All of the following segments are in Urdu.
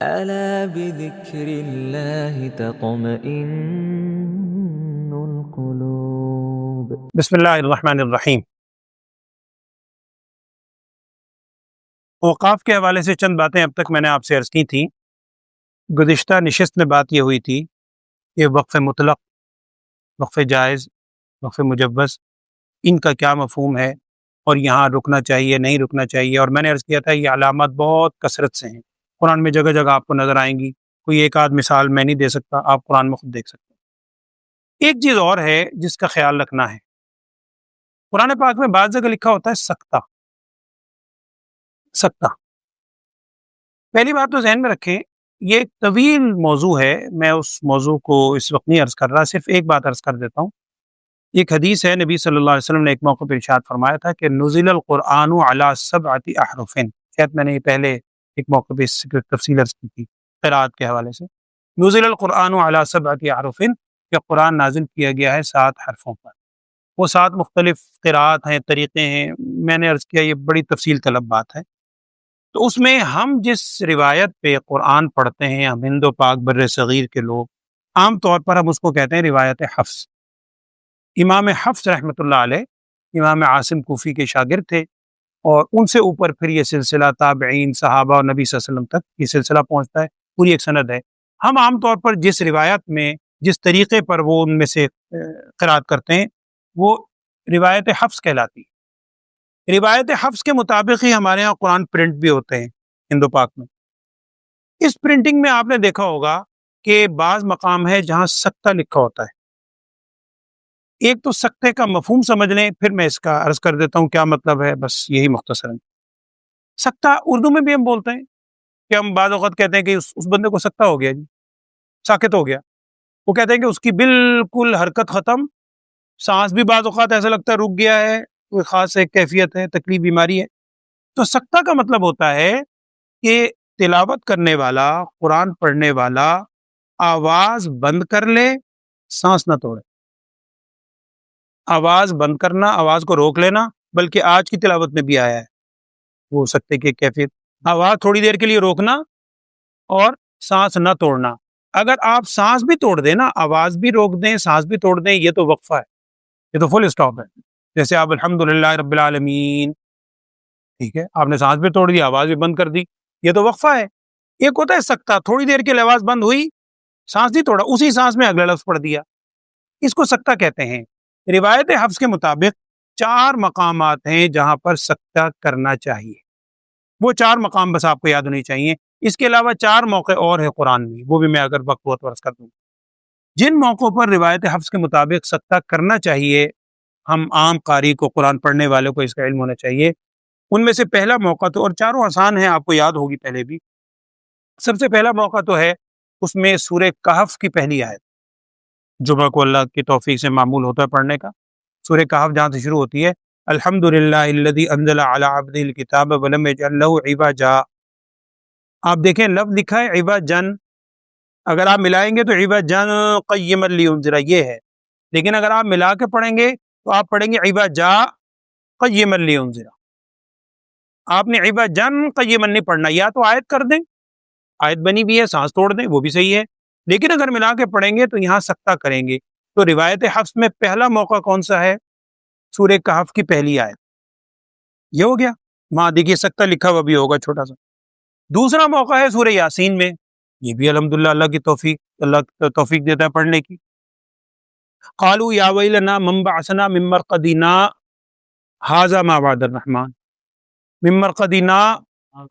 ألا بذكر الله تطمئن القلوب۔ بسم اللہ الرحمن الرحیم۔ اوقاف کے حوالے سے چند باتیں اب تک میں نے آپ سے عرض کی تھیں۔ گزشتہ نشست میں بات یہ ہوئی تھی کہ وقف مطلق، وقف جائز، وقف مجوز، ان کا کیا مفہوم ہے اور یہاں رکنا چاہیے نہیں رکنا چاہیے، اور میں نے عرض کیا تھا یہ علامات بہت کثرت سے ہیں، قرآن میں جگہ جگہ آپ کو نظر آئیں گی، کوئی ایک آدھ مثال میں نہیں دے سکتا، آپ قرآن میں خود دیکھ سکتے ہیں۔ ایک چیز اور ہے جس کا خیال رکھنا ہے، قرآن پاک میں بعض جگہ لکھا ہوتا ہے سکتہ۔ پہلی بات تو ذہن میں رکھیں، یہ ایک طویل موضوع ہے، میں اس موضوع کو اس وقت نہیں عرض کر رہا، صرف ایک بات عرض کر دیتا ہوں۔ ایک حدیث ہے، نبی صلی اللہ علیہ وسلم نے ایک موقع پر ارشاد فرمایا تھا کہ نزل القرآن علی 7 احرف، شاید میں نے یہ پہلے ایک موقع پہ اس کی تفصیل عرض کی تھی قرات کے حوالے سے۔ نزل القرآن علی 7 احرف، کہ قرآن نازل کیا گیا ہے 7 حرفوں پر۔ وہ 7 مختلف قرات ہیں، طریقے ہیں، میں نے عرض کیا یہ بڑی تفصیل طلب بات ہے۔ تو اس میں ہم جس روایت پہ قرآن پڑھتے ہیں، ہم ہند و پاک بر صغیر کے لوگ، عام طور پر ہم اس کو کہتے ہیں روایت حفص۔ امام حفص رحمۃ اللہ علیہ امام عاصم کوفی کے شاگرد تھے، اور ان سے اوپر پھر یہ سلسلہ تابعین، صحابہ اور نبی صلی اللہ علیہ وسلم تک یہ سلسلہ پہنچتا ہے، پوری ایک سند ہے۔ ہم عام طور پر جس روایت میں، جس طریقے پر وہ ان میں سے قرات کرتے ہیں، وہ روایت حفص کہلاتی ہے۔ روایت حفص کے مطابق ہی ہمارے ہاں قرآن پرنٹ بھی ہوتے ہیں ہند و پاک میں۔ اس پرنٹنگ میں آپ نے دیکھا ہوگا کہ بعض مقام ہے جہاں سکتہ لکھا ہوتا ہے۔ ایک تو سکتے کا مفہوم سمجھ لیں، پھر میں اس کا عرض کر دیتا ہوں کیا مطلب ہے، بس یہی مختصراً۔ سکتہ اردو میں بھی ہم بولتے ہیں کہ ہم بعض اوقات کہتے ہیں کہ اس بندے کو سکتہ ہو گیا، جی ساکت ہو گیا۔ وہ کہتے ہیں کہ اس کی بالکل حرکت ختم، سانس بھی بعض اوقات ایسا لگتا ہے رک گیا ہے، کوئی خاص ایک کیفیت ہے، تکلیف، بیماری ہے۔ تو سکتہ کا مطلب ہوتا ہے کہ تلاوت کرنے والا، قرآن پڑھنے والا آواز بند کر لے، سانس نہ توڑے۔ آواز بند کرنا، آواز کو روک لینا، بلکہ آج کی تلاوت میں بھی آیا ہے وہ سکتے کی کیفیت، آواز تھوڑی دیر کے لیے روکنا اور سانس نہ توڑنا۔ اگر آپ سانس بھی توڑ دیں نا، آواز بھی روک دیں، سانس بھی توڑ دیں، یہ تو وقفہ ہے، یہ تو فل اسٹاپ ہے۔ جیسے آپ الحمدللہ رب العالمین، ٹھیک ہے، آپ نے سانس بھی توڑ دی، آواز بھی بند کر دی، یہ تو وقفہ ہے۔ ایک ہوتا ہے سکتہ، تھوڑی دیر کے لیے آواز بند ہوئی، سانس نہیں توڑا، اسی سانس میں اگلا لفظ پڑھ دیا، اس کو سکتہ کہتے ہیں۔ روایت حفص کے مطابق 4 مقامات ہیں جہاں پر سکتہ کرنا چاہیے، وہ 4 مقام بس آپ کو یاد ہونی چاہیے۔ اس کے علاوہ 4 موقع اور ہیں قرآن میں، وہ بھی میں اگر وقت ہوا تو عرض کر دوں۔ جن موقعوں پر روایت حفص کے مطابق سکتہ کرنا چاہیے، ہم عام قاری کو، قرآن پڑھنے والوں کو اس کا علم ہونا چاہیے۔ ان میں سے پہلا موقع تو، اور چاروں آسان ہیں، آپ کو یاد ہوگی پہلے بھی۔ سب سے پہلا موقع تو ہے اس میں سورہ کہف کی پہلی آیت، جمعہ کو اللہ کی توفیق سے معمول ہوتا ہے پڑھنے کا۔ سورہ کہف جہاں سے شروع ہوتی ہے، الحمدللہ الذی انزل علی عبدہ الکتاب ولم یجعل لہ عوجا۔ آپ دیکھیں لفظ لکھا ہے عوجن، اگر آپ ملائیں گے تو عوجن قیما لینذر یہ ہے، لیکن اگر آپ ملا کے پڑھیں گے تو آپ پڑھیں گے عوجا قیما لینذر۔ آپ نے عوجن قیما نہیں پڑھنا، یا تو آیت کر دیں، آیت بنی بھی ہے، سانس توڑ دیں، وہ بھی صحیح ہے، لیکن اگر ملا کے پڑھیں گے تو یہاں سکتہ کریں گے۔ تو روایت حفص میں پہلا موقع کون سا ہے؟ سورہ کہف کی پہلی آیت، یہ ہو گیا، وہاں دیکھیے سکتہ لکھا ہوا بھی ہوگا چھوٹا سا۔ دوسرا موقع ہے سورہ یاسین میں، یہ بھی الحمدللہ اللہ کی توفیق، اللہ توفیق دیتا ہے پڑھنے کی۔ قالوا یا ویلنا من بعثنا من مرقدنا ھذا ما وعد الرحمن، من مرقدنا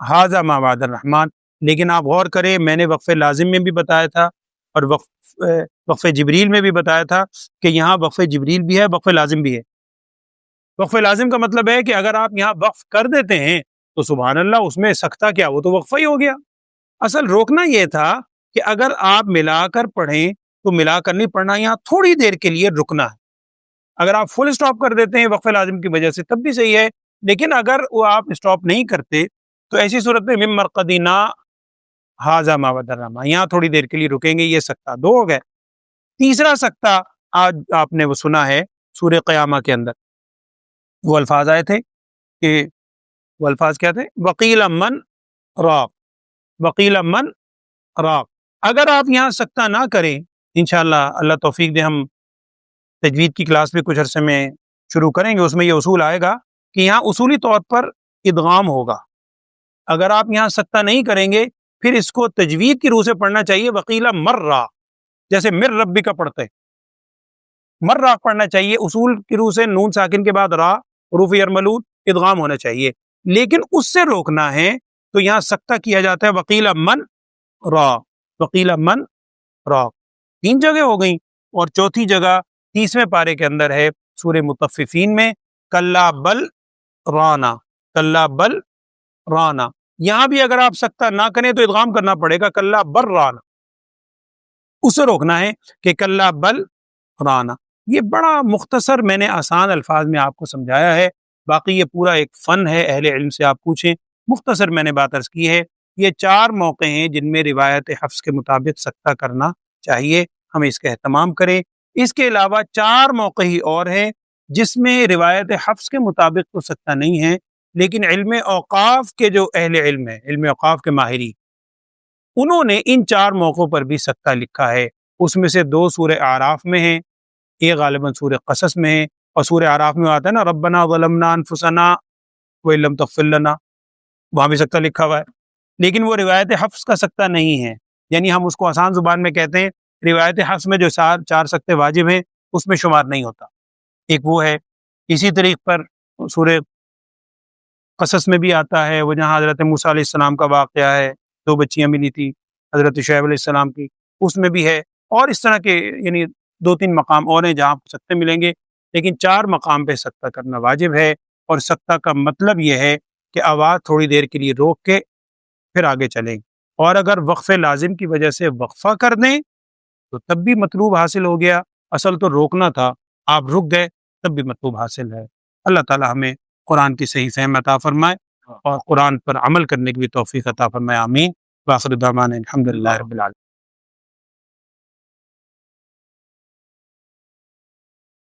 ھذا ما وعد الرحمن۔ لیکن آپ غور کریں، میں نے وقف لازم میں بھی بتایا تھا اور وقف جبریل میں بھی بتایا تھا کہ یہاں وقف جبریل بھی ہے، وقف لازم بھی ہے۔ وقف لازم کا مطلب ہے کہ اگر آپ یہاں وقف کر دیتے ہیں تو سبحان اللہ، اس میں سکتہ کیا، وہ تو وقفہ ہی ہو گیا۔ اصل روکنا یہ تھا کہ اگر آپ ملا کر پڑھیں تو ملا کر نہیں پڑھنا، یہاں تھوڑی دیر کے لیے رکنا ہے۔ اگر آپ فل اسٹاپ کر دیتے ہیں وقف لازم کی وجہ سے تب بھی صحیح ہے، لیکن اگر وہ آپ اسٹاپ نہیں کرتے تو ایسی صورت میں من مرقدنا ھذا ما وعد الرحمن، یہاں تھوڑی دیر کے لیے رکیں گے، یہ سکتہ 2 ہو گئے۔ تیسرا سکتہ آج آپ نے وہ سنا ہے سورہ قیامہ کے اندر، وہ الفاظ آئے تھے کہ وہ الفاظ کیا تھے؟ وقیل من راق، وقیل من راق. اگر آپ یہاں سکتہ نہ کریں، انشاءاللہ اللہ توفیق دے ہم تجوید کی کلاس بھی کچھ عرصے میں شروع کریں گے، اس میں یہ اصول آئے گا کہ یہاں اصولی طور پر ادغام ہوگا. اگر آپ یہاں سکتہ نہیں کریں گے پھر اس کو تجوید کی روح سے پڑھنا چاہیے. وقیلا مرہ، جیسے مر ربی کا پڑھتے ہیں، مر راق پڑھنا چاہیے اصول کی روح سے. نون ساکن کے بعد را، حروف یرملون، ادغام ہونا چاہیے. لیکن اس سے روکنا ہے تو یہاں سکتہ کیا جاتا ہے وقیلا من را، وقیلا من را. 3 جگہ ہو گئیں. اور چوتھی جگہ 30ویں پارے کے اندر ہے سورہ مطففین میں، کلا بل رانا، کلا بل رانا. یہاں بھی اگر آپ سکتہ نہ کریں تو ادغام کرنا پڑے گا کلا بر رانا. اسے روکنا ہے کہ کلا بل رانا. یہ بڑا مختصر میں نے آسان الفاظ میں آپ کو سمجھایا ہے. باقی یہ پورا ایک فن ہے، اہل علم سے آپ پوچھیں. مختصر میں نے بات عرض کی ہے. یہ 4 موقع ہیں جن میں روایت حفص کے مطابق سکتہ کرنا چاہیے، ہم اس کا اہتمام کریں. اس کے علاوہ 4 موقع ہی اور ہیں جس میں روایت حفص کے مطابق تو سکتہ نہیں ہے، لیکن علم اوقاف کے جو اہل علم ہیں، علم اوقاف کے ماہرین، انہوں نے ان 4 موقعوں پر بھی سکتہ لکھا ہے. اس میں سے 2 سورہ اعراف میں ہیں، ایک غالباً سورہ قصص میں ہے. اور سورہ اعراف میں آتا ہے نا ربنا ظلمنا انفسنا وان لم تغفر لنا، وہاں بھی سکتہ لکھا ہوا ہے. لیکن وہ روایت حفص کا سکتہ نہیں ہے، یعنی ہم اس کو آسان زبان میں کہتے ہیں روایت حفص میں جو 4 سکتے واجب ہیں اس میں شمار نہیں ہوتا. ایک وہ ہے. اسی طریق پر سورہ قصص میں بھی آتا ہے، وہ جہاں حضرت موسیٰ علیہ السلام کا واقعہ ہے، 2 بچیاں ملی تھی حضرت شعیب علیہ السلام کی، اس میں بھی ہے. اور اس طرح کے یعنی 2-3 مقام اور ہیں جہاں سکتے ملیں گے، لیکن 4 مقام پہ سکتہ کرنا واجب ہے. اور سکتہ کا مطلب یہ ہے کہ آواز تھوڑی دیر کے لیے روک کے پھر آگے چلیں. اور اگر وقف لازم کی وجہ سے وقفہ کر دیں تو تب بھی مطلوب حاصل ہو گیا. اصل تو روکنا تھا، آپ رک گئے تب بھی مطلوب حاصل ہے. اللہ تعالی ہمیں قرآن کی صحیح فہم عطا فرمائے اور قرآن پر عمل کرنے کی بھی توفیق عطا فرمائے. آمین. وآخر دعوانا الحمدللہ رب العالمین.